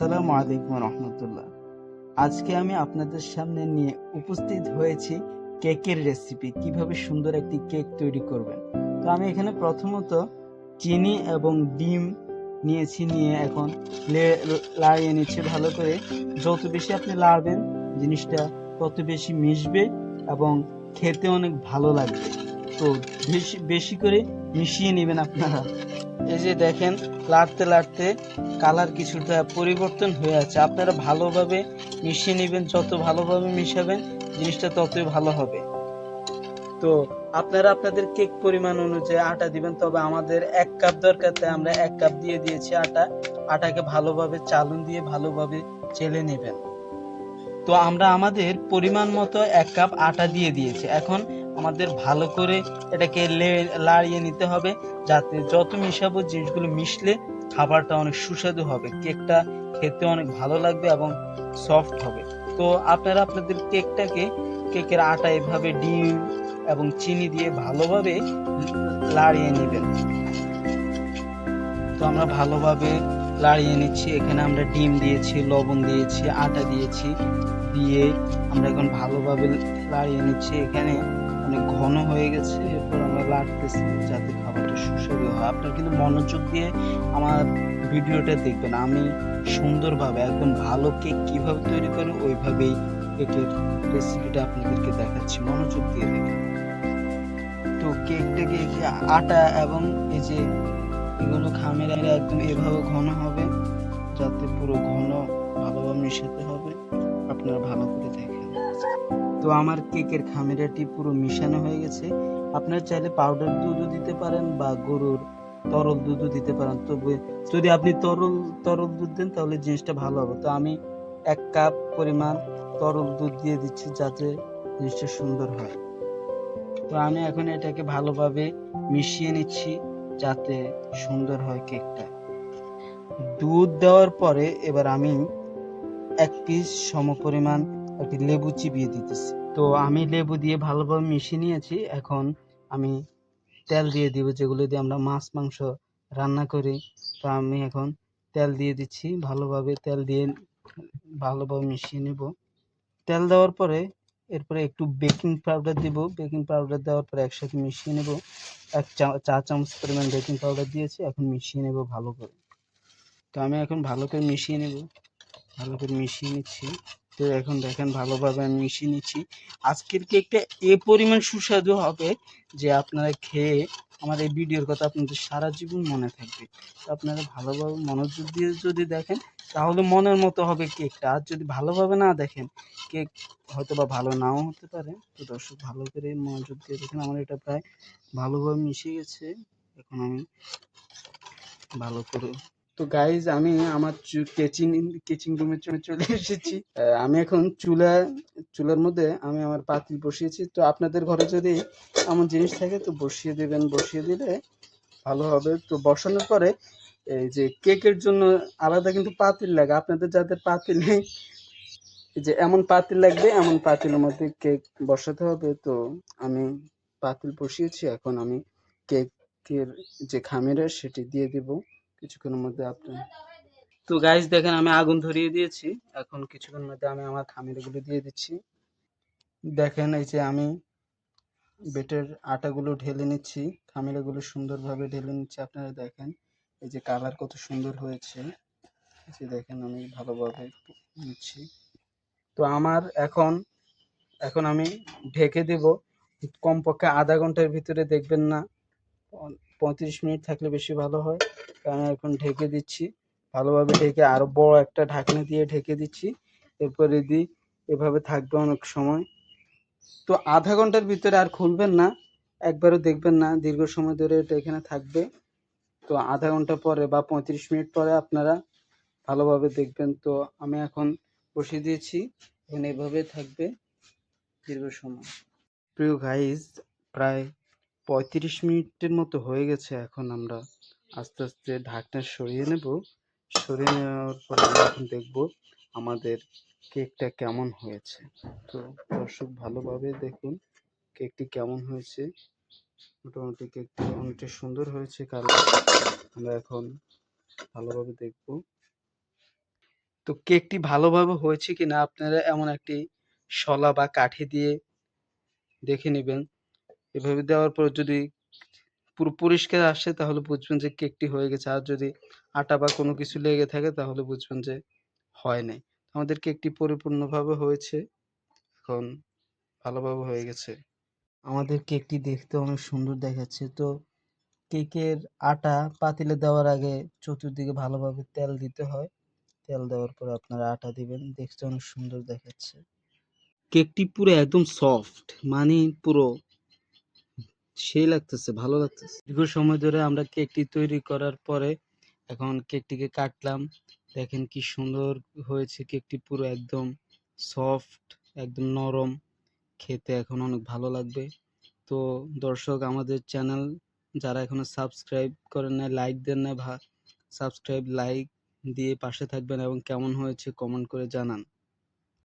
আসসালামু আলাইকুম রহমতুল্লাহ। আজকে আমি আপনাদের সামনে নিয়ে উপস্থিত হয়েছি কেকের রেসিপি, কিভাবে সুন্দর একটি কেক তৈরি করবেন। তো আমি এখানে প্রথমত চিনি এবং ডিম নিয়েছি, নিয়ে এখন লাড়িয়ে নিচ্ছি ভালো করে। যত বেশি আপনি লাড়বেন জিনিসটা তত বেশি মিশবে এবং খেতে অনেক ভালো লাগবে। তো বেশি বেশি করে মিশিয়ে নেবেন আপনারা। এই যে দেখেন, লাড়তে লাড়তে কালার কিছুটা পরিবর্তন হয়ে আছে। আপনারা ভালোভাবে মিশিয়ে নেবেন, যত ভালোভাবে মিশাবেন জিনিসটা ততই ভালো হবে। তো আপনারা আপনাদের কেক পরিমাণ অনুযায়ী আটা দিবেন, তবে আমাদের 1 কাপ দরকার, তাই আমরা 1 কাপ দিয়ে দিয়েছি আটা। আটাকে ভালোভাবে চালুন দিয়ে ভালোভাবে চেলে নেবেন। তো আমরা আমাদের পরিমাণ মতো 1 কাপ আটা দিয়ে দিয়েছি। এখন আমাদের ভালো করে এটাকে লাড়িয়ে নিতে হবে, যাতে যত মিশাবো জিনিসগুলো মিশলে খাবারটা অনেক সুস্বাদু হবে, কেকটা খেতে অনেক ভালো লাগবে এবং সফট হবে। তো আপনারা আপনাদের কেকের আটা এভাবে ডিম এবং চিনি দিয়ে ভালোভাবে লাড়িয়ে নেবেন। তো আমরা ভালোভাবে লাড়িয়ে নিচ্ছি। এখানে আমরা ডিম দিয়েছি, লবণ দিয়েছি, আটা দিয়েছি, দিয়ে আমরা এখন ভালোভাবে লাড়িয়ে নিচ্ছি। এখানে অনেক ঘন হয়ে গেছে, এরপর আমরা লাড়তেছি যাতে খাবারটা সুস্বাদু হয়। আপনারা কিন্তু মনোযোগ দিয়ে আমার ভিডিওটা দেখবেন। আমি সুন্দরভাবে একদম ভালো কেক কিভাবে তৈরি করি ওইভাবেই কেকের রেসিপিটা আপনাদেরকে দেখাচ্ছি, মনোযোগ দিয়ে দেখেন। তো কেকটাকে আটা এবং এই যে এগুলো খামির একদম এভাবে ঘন হবে, যাতে পুরো ঘন ভালোভাবে মিশাতে হবে। আপনারা ভালো করে দেখেন। তো আমার কেকের খামিরাটি পুরো মিশানো হয়ে গেছে। আপনারা চাইলে পাউডার দুধও দিতে পারেন বা গরুর তরল দুধও দিতে পারেন। তবে যদি আপনি তরল দুধ দেন তাহলে জিনিসটা ভালো হবে। তো আমি 1 কাপ পরিমাণ তরল দুধ দিয়ে দিচ্ছি, যাতে জিনিসটা সুন্দর হয়। তো আমি এখন এটাকে ভালোভাবে মিশিয়ে নিচ্ছি, যাতে সুন্দর হয় কেকটা। দুধ দেওয়ার পরে এবার আমি 1 পিস সমপরিমাণ একটি লেবু চিবিয়ে দিতেছি। তো আমি লেবু দিয়ে ভালোভাবে মিশিয়ে নিয়েছি। এখন আমি তেল দিয়ে দিব, যেগুলো দিয়ে আমরা মাছ মাংস রান্না করি। তো আমি এখন তেল দিয়ে দিচ্ছি, ভালোভাবে তেল দিয়ে ভালোভাবে মিশিয়ে নেব। তেল দেওয়ার পরে এরপরে একটু বেকিং পাউডার দিব। বেকিং পাউডার দেওয়ার পরে একসাথে মিশিয়ে নেব। 1 চা চামচ পরিমাণ বেকিং পাউডার দিয়েছি, এখন মিশিয়ে নেব ভালো করে। তো আমি এখন ভালো করে মিশিয়ে নেব, ভালো করে মিশিয়ে নিচ্ছি। তো এখন দেখেন ভালোভাবে আমি মিশিয়ে নিচ্ছি। আজকের কেকটা এ পরিমাণ সুস্বাদু হবে যে আপনারা খেয়ে আমার এই ভিডিওর কথা আপনাদের সারা জীবন মনে থাকবে। তো আপনারা ভালোভাবে মনোযোগ দিয়ে যদি দেখেন তাহলে মনের মতো হবে কেকটা। আর যদি ভালোভাবে না দেখেন কেক হয়তো বা ভালো নাও হতে পারে। তো দর্শক ভালো করে মনোযোগ দিয়ে দেখেন, আমার এটা প্রায় ভালোভাবে মিশে গেছে। এখন আমি ভালো করে, তো গাইজ আমি আমার কিচিং রুমে চলে এসেছি। আমি এখন চুলার মধ্যে আমি আমার পাতিল বসিয়েছি। তো আপনাদের ঘরে যদি এমন জিনিস থাকে তো বসিয়ে দেবেন, বসিয়ে দিলে ভালো হবে। তো বসানোর পরে এই যে কেকের জন্য আলাদা কিন্তু পাতিল লাগে। আপনাদের যাদের পাতিল নেই, এই যে এমন পাতিল লাগবে, এমন পাতিলের মধ্যে কেক বসাতে হবে। তো আমি পাতিল বসিয়েছি, এখন আমি কেকের যে খামিরা সেটি দিয়ে দিব কিছুক্ষণের মধ্যে। আপনার তো গাইস দেখেন আমি আগুন ধরিয়ে দিয়েছি। এখন কিছুক্ষণের মধ্যে আমি আমার খামিরগুলো দিয়ে দিচ্ছি। দেখেন এই যে আমি বেটের আটাগুলো ঢেলে নিচ্ছি, খামিরাগুলো সুন্দরভাবে ঢেলে নিচ্ছি। আপনারা দেখেন এই যে কালার কত সুন্দর হয়েছে। এই যে দেখেন আমি ভালোভাবে নিচ্ছি। তো আমার এখন এখন আমি ঢেকে দেব কমপক্ষে আধা ঘন্টার ভিতরে, দেখবেন না 35 মিনিট থাকলে বেশি ভালো হয়। তো আমি এখন ঢেকে দিচ্ছি, ভালোভাবে ঢেকে আরো বড় একটা ঢাকনা দিয়ে ঢেকে দিচ্ছি। এরপরে এভাবে থাকবে অনেক সময়। তো আধা ঘন্টার ভিতরে আর খুলবেন না, একবারও দেখবেন না, দীর্ঘ সময় ধরে এটা এখানে থাকবে। তো আধা ঘন্টা পরে বা 35 মিনিট পরে আপনারা ভালোভাবে দেখবেন। তো আমি এখন বসিয়ে দিয়েছি, এখন এভাবে থাকবে দীর্ঘ সময়। প্রিয় গাইস, প্রায় 35 মিনিটের মতো হয়ে গেছে। এখন আমরা আস্তে আস্তে ঢাকনা সরিয়ে নেব। সরিয়ে নেওয়ার পরে আমরা এখন দেখব আমাদের কেকটা কেমন হয়েছে। তো দর্শক ভালোভাবে দেখুন কেকটি কেমন হয়েছে। মোটামুটি কেকটি অনেকটা সুন্দর হয়েছে কালার। আমরা এখন ভালোভাবে দেখব। তো কেকটি ভালোভাবে হয়েছে কিনা আপনারা এমন একটি শলা বা কাঠি দিয়ে দেখে নেবেন। এভাবে দেওয়ার পর যদি পুরো পরিষ্কার আসে তাহলে বুঝবেন যে কেকটি হয়ে গেছে। আর যদি আটা বা কোনো কিছু লেগে থাকে তাহলে বুঝবেন যে হয় নাই। আমাদের কেকটি পরিপূর্ণভাবে হয়েছে। এখন ভালোভাবে হয়ে গেছে। আমাদের কেকটি দেখতে অনেক সুন্দর দেখাচ্ছে। তো কেকের আটা পাতিলে দেওয়ার আগে চতুর্দিকে ভালোভাবে তেল দিতে হয়। তেল দেওয়ার পরে আপনারা আটা দিবেন। দেখতে অনেক সুন্দর দেখাচ্ছে। কেকটি পুরো একদম সফট, মানে পুরো সেই লাগতেছে, ভালো লাগতেছে। দীর্ঘ সময় ধরে আমরা কেকটি তৈরি করার পরে এখন কেকটিকে কাটলাম। দেখেন কি সুন্দর হয়েছে কেকটি, পুরো একদম সফট, একদম নরম। খেতে এখন অনেক ভালো লাগবে। তো দর্শক, আমাদের চ্যানেল যারা এখনো সাবস্ক্রাইব করেন নাই, লাইক দেন নাই, সাবস্ক্রাইব লাইক দিয়ে পাশে থাকবেন এবং কেমন হয়েছে কমেন্ট করে জানান।